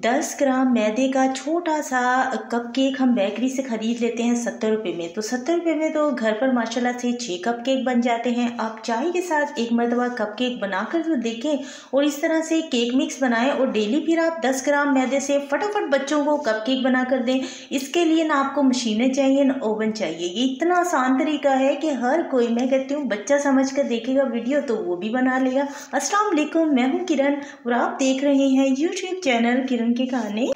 10 ग्राम मैदे का छोटा सा कपकेक हम बेकरी से ख़रीद लेते हैं 70 रुपये में। तो 70 रुपये में तो घर पर माशाल्लाह से 6 कपकेक बन जाते हैं। आप चाय के साथ एक मरतबा कपकेक बनाकर तो देखें और इस तरह से केक मिक्स बनाएं और डेली फिर आप 10 ग्राम मैदे से फटाफट बच्चों को कपकेक बना कर दें। इसके लिए ना आपको मशीनें चाहिए ना ओवन चाहिए। ये इतना आसान तरीका है कि हर कोई, मैं कहती हूँ, बच्चा समझ कर देखेगा वीडियो तो वो भी बना लेगा। अस्सलाम वालेकुम, मैं हूँ किरण और आप देख रहे हैं यूट्यूब चैनल किरण के खाने।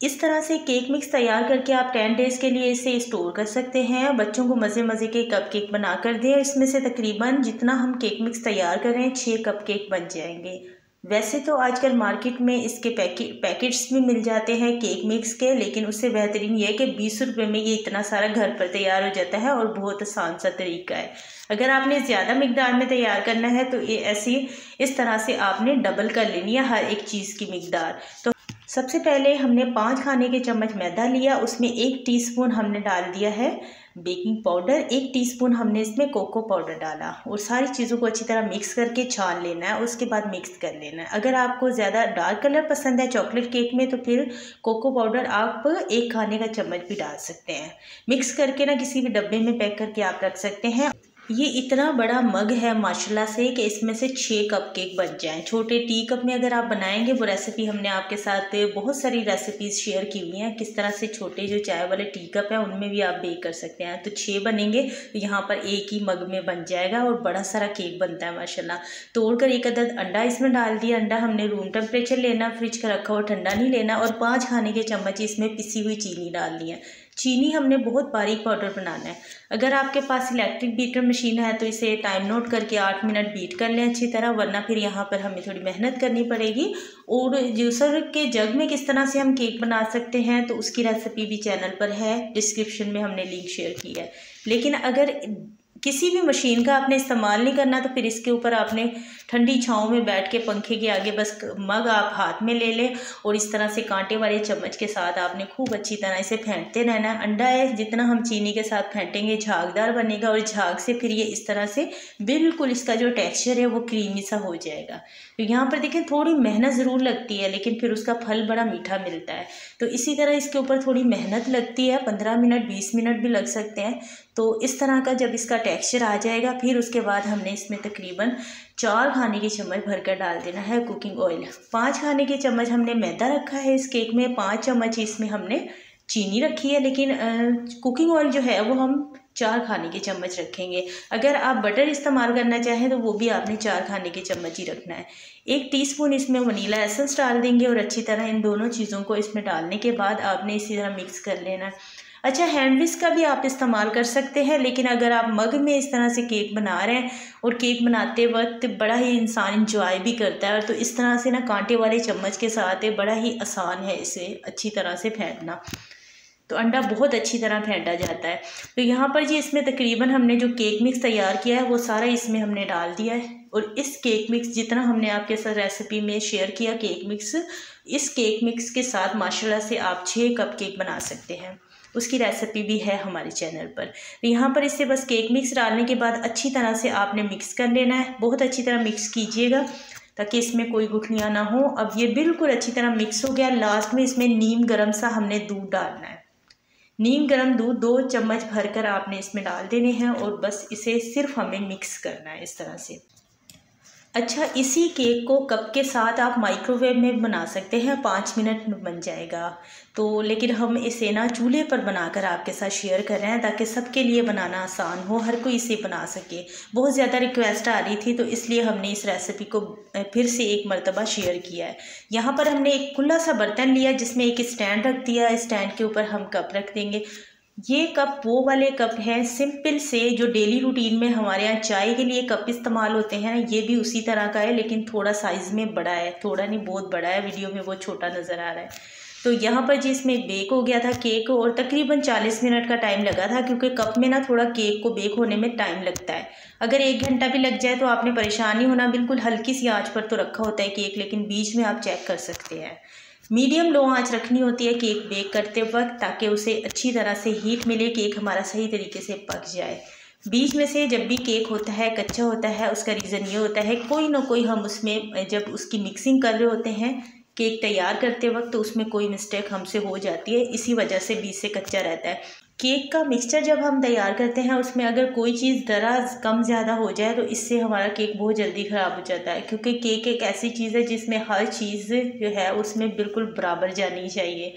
इस तरह से केक मिक्स तैयार करके आप 10 डेज़ के लिए इसे स्टोर कर सकते हैं। बच्चों को मज़े मज़े के कपकेक बना कर दें। इसमें से तकरीबन जितना हम केक मिक्स तैयार कर रहे हैं 6 कपकेक बन जाएंगे। वैसे तो आजकल मार्केट में इसके पैकेट्स भी मिल जाते हैं केक मिक्स के, लेकिन उससे बेहतरीन ये है कि 20 रुपये में ये इतना सारा घर पर तैयार हो जाता है और बहुत आसान सा तरीका है। अगर आपने ज़्यादा मिकदार में तैयार करना है तो ये इस तरह से आपने डबल कर लेनी है हर एक चीज़ की मिकदार। तो सबसे पहले हमने 5 खाने के चम्मच मैदा लिया, उसमें 1 टीस्पून हमने डाल दिया है बेकिंग पाउडर, 1 टीस्पून हमने इसमें कोको पाउडर डाला और सारी चीज़ों को अच्छी तरह मिक्स करके छान लेना है। उसके बाद मिक्स कर लेना है। अगर आपको ज़्यादा डार्क कलर पसंद है चॉकलेट केक में तो फिर कोको पाउडर आप 1 खाने का चम्मच भी डाल सकते हैं। मिक्स करके ना किसी भी डब्बे में पैक करके आप रख सकते हैं। ये इतना बड़ा मग है माशाल्लाह से कि इसमें से 6 कपकेक बन जाएं। छोटे टी कप में अगर आप बनाएंगे, वो रेसिपी हमने आपके साथ बहुत सारी रेसिपीज़ शेयर की हुई हैं, किस तरह से छोटे जो चाय वाले टी कप हैं उनमें भी आप बेक कर सकते हैं। तो 6 बनेंगे तो यहाँ पर एक ही मग में बन जाएगा और बड़ा सारा केक बनता है माशाल्लाह। तोड़कर 1 अदद अंडा इसमें डाल दिया। अंडा हमने रूम टेम्परेचर लेना, फ्रिज का रखा हुआ ठंडा नहीं लेना। और 5 खाने के चम्मच इसमें पिसी हुई चीनी डालनी है। चीनी हमने बहुत बारीक पाउडर बनाना है। अगर आपके पास इलेक्ट्रिक बीटर मशीन है तो इसे टाइम नोट करके 8 मिनट बीट कर लें अच्छी तरह, वरना फिर यहाँ पर हमें थोड़ी मेहनत करनी पड़ेगी। और जूसर के जग में किस तरह से हम केक बना सकते हैं तो उसकी रेसिपी भी चैनल पर है, डिस्क्रिप्शन में हमने लिंक शेयर की है। लेकिन अगर किसी भी मशीन का आपने इस्तेमाल नहीं करना तो फिर इसके ऊपर आपने ठंडी छाँव में बैठ के पंखे के आगे बस मग आप हाथ में ले लें और इस तरह से कांटे वाले चम्मच के साथ आपने खूब अच्छी तरह इसे फेंटते रहना है। अंडा है, जितना हम चीनी के साथ फेंटेंगे झागदार बनेगा और झाग से फिर ये इस तरह से बिल्कुल इसका जो टेक्सचर है वो क्रीमी सा हो जाएगा। तो यहाँ पर देखें थोड़ी मेहनत ज़रूर लगती है लेकिन फिर उसका फल बड़ा मीठा मिलता है। तो इसी तरह इसके ऊपर थोड़ी मेहनत लगती है, 15 मिनट 20 मिनट भी लग सकते हैं। तो इस तरह का जब इसका टेक्सचर आ जाएगा फिर उसके बाद हमने इसमें तकरीबन 4 खाने के चम्मच भरकर डाल देना है कुकिंग ऑयल। 5 खाने के चम्मच हमने मैदा रखा है इस केक में, 5 चम्मच इसमें हमने चीनी रखी है, लेकिन कुकिंग ऑयल जो है वो हम 4 खाने के चम्मच रखेंगे। अगर आप बटर इस्तेमाल करना चाहें तो वो भी आपने 4 खाने के चम्मच ही रखना है। 1 टीस्पून इसमें वनीला एसेंस डाल देंगे और अच्छी तरह इन दोनों चीज़ों को इसमें डालने के बाद आपने इसी तरह मिक्स कर लेना है। अच्छा, हैंड विस्क का भी आप इस्तेमाल कर सकते हैं, लेकिन अगर आप मग में इस तरह से केक बना रहे हैं और केक बनाते वक्त बड़ा ही इंसान इंजॉय भी करता है, तो इस तरह से ना कांटे वाले चम्मच के साथ बड़ा ही आसान है इसे अच्छी तरह से फेंटना। तो अंडा बहुत अच्छी तरह फेंटा जाता है। तो यहाँ पर जी इसमें तकरीबन हमने जो केक मिक्स तैयार किया है वो सारा इसमें हमने डाल दिया है। और इस केक मिक्स जितना हमने आपके साथ रेसिपी में शेयर किया केक मिक्स, इस केक मिक्स के साथ माशाल्लाह से आप 6 कप केक बना सकते हैं। उसकी रेसिपी भी है हमारे चैनल पर। तो यहाँ पर इससे बस केक मिक्स डालने के बाद अच्छी तरह से आपने मिक्स कर लेना है। बहुत अच्छी तरह मिक्स कीजिएगा ताकि इसमें कोई गुठलियाँ ना हो। अब ये बिल्कुल अच्छी तरह मिक्स हो गया। लास्ट में इसमें नीम गर्म सा हमने दूध डालना है। नीम गर्म दूध 2 चम्मच भरकर आपने इसमें डाल देने हैं और बस इसे सिर्फ हमें मिक्स करना है इस तरह से। अच्छा, इसी केक को कप के साथ आप माइक्रोवेव में बना सकते हैं, 5 मिनट में बन जाएगा। तो लेकिन हम इसे ना चूल्हे पर बनाकर आपके साथ शेयर कर रहे हैं ताकि सबके लिए बनाना आसान हो, हर कोई इसे बना सके। बहुत ज़्यादा रिक्वेस्ट आ रही थी तो इसलिए हमने इस रेसिपी को फिर से एक मरतबा शेयर किया है। यहाँ पर हमने एक खुला सा बर्तन लिया जिसमें एक स्टैंड रख दिया। स्टैंड के ऊपर हम कप रख देंगे। ये कप वो वाले कप हैं सिंपल से जो डेली रूटीन में हमारे यहाँ चाय के लिए कप इस्तेमाल होते हैं। ये भी उसी तरह का है लेकिन थोड़ा साइज़ में बड़ा है, थोड़ा नहीं बहुत बड़ा है, वीडियो में वो छोटा नज़र आ रहा है। तो यहाँ पर जिसमें बेक हो गया था केक और तकरीबन 40 मिनट का टाइम लगा था, क्योंकि कप में ना थोड़ा केक को बेक होने में टाइम लगता है। अगर 1 घंटा भी लग जाए तो आपने परेशान नहीं होना। बिल्कुल हल्की सी आँच पर तो रखा होता है केक, लेकिन बीच में आप चेक कर सकते हैं। मीडियम लो आंच रखनी होती है केक बेक करते वक्त ताकि उसे अच्छी तरह से हीट मिले, केक हमारा सही तरीके से पक जाए। बीच में से जब भी केक होता है कच्चा होता है, उसका रीज़न ये होता है कोई ना कोई हम उसमें जब उसकी मिक्सिंग कर रहे होते हैं केक तैयार करते वक्त तो उसमें कोई मिस्टेक हमसे हो जाती है, इसी वजह से बीच से कच्चा रहता है। केक का मिक्सचर जब हम तैयार करते हैं उसमें अगर कोई चीज़ ज़रा कम ज़्यादा हो जाए तो इससे हमारा केक बहुत जल्दी ख़राब हो जाता है, क्योंकि केक एक ऐसी चीज़ है जिसमें हर चीज़ जो है उसमें बिल्कुल बराबर जानी चाहिए।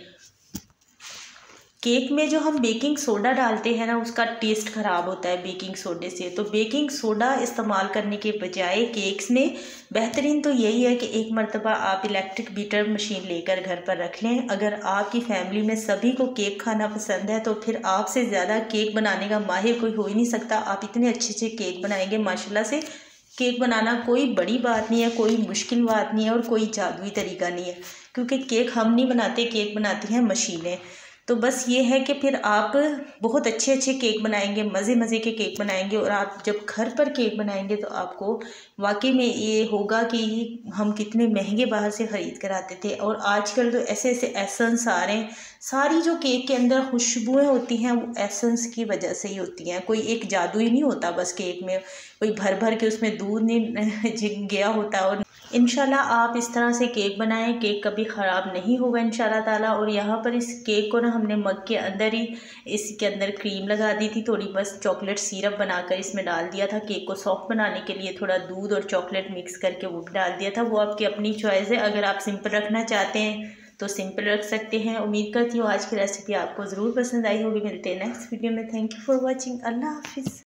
केक में जो हम बेकिंग सोडा डालते हैं ना, उसका टेस्ट ख़राब होता है बेकिंग सोडे से। तो बेकिंग सोडा इस्तेमाल करने के बजाय केक्स में बेहतरीन तो यही है कि एक मरतबा आप इलेक्ट्रिक बीटर मशीन लेकर घर पर रख लें। अगर आपकी फैमिली में सभी को केक खाना पसंद है तो फिर आपसे ज़्यादा केक बनाने का माहिर कोई हो ही नहीं सकता। आप इतने अच्छे अच्छे केक बनाएंगे माशाल्लाह से। केक बनाना कोई बड़ी बात नहीं है, कोई मुश्किल बात नहीं है और कोई जादुई तरीका नहीं है, क्योंकि केक हम नहीं बनाते, केक बनाती हैं मशीनें। तो बस ये है कि फिर आप बहुत अच्छे अच्छे केक बनाएंगे, मज़े मज़े के केक बनाएंगे। और आप जब घर पर केक बनाएंगे तो आपको वाकई में ये होगा कि हम कितने महंगे बाहर से ख़रीद कर आते थे। और आजकल तो ऐसे ऐसे एसेंस आ रहे हैं, सारी जो केक के अंदर खुशबुएँ होती हैं वो एसेंस की वजह से ही होती हैं। कोई एक जादू ही नहीं होता बस केक में, कोई भर भर के उसमें दूध नहीं गया होता। और इंशाल्लाह आप इस तरह से केक बनाएं, केक कभी ख़राब नहीं होगा इंशाल्लाह ताला। और यहाँ पर इस केक को ना हमने मग के अंदर ही इसके अंदर क्रीम लगा दी थी थोड़ी, बस चॉकलेट सिरप बनाकर इसमें डाल दिया था। केक को सॉफ्ट बनाने के लिए थोड़ा दूध और चॉकलेट मिक्स करके वो डाल दिया था। वो आपकी अपनी चॉइस है, अगर आप सिंपल रखना चाहते हैं तो सिंपल रख सकते हैं। उम्मीद करती हूँ आज की रेसिपी आपको ज़रूर पसंद आई होगी। मिलते हैं नेक्स्ट वीडियो में। Thank you for watching. Allah हाफिज़।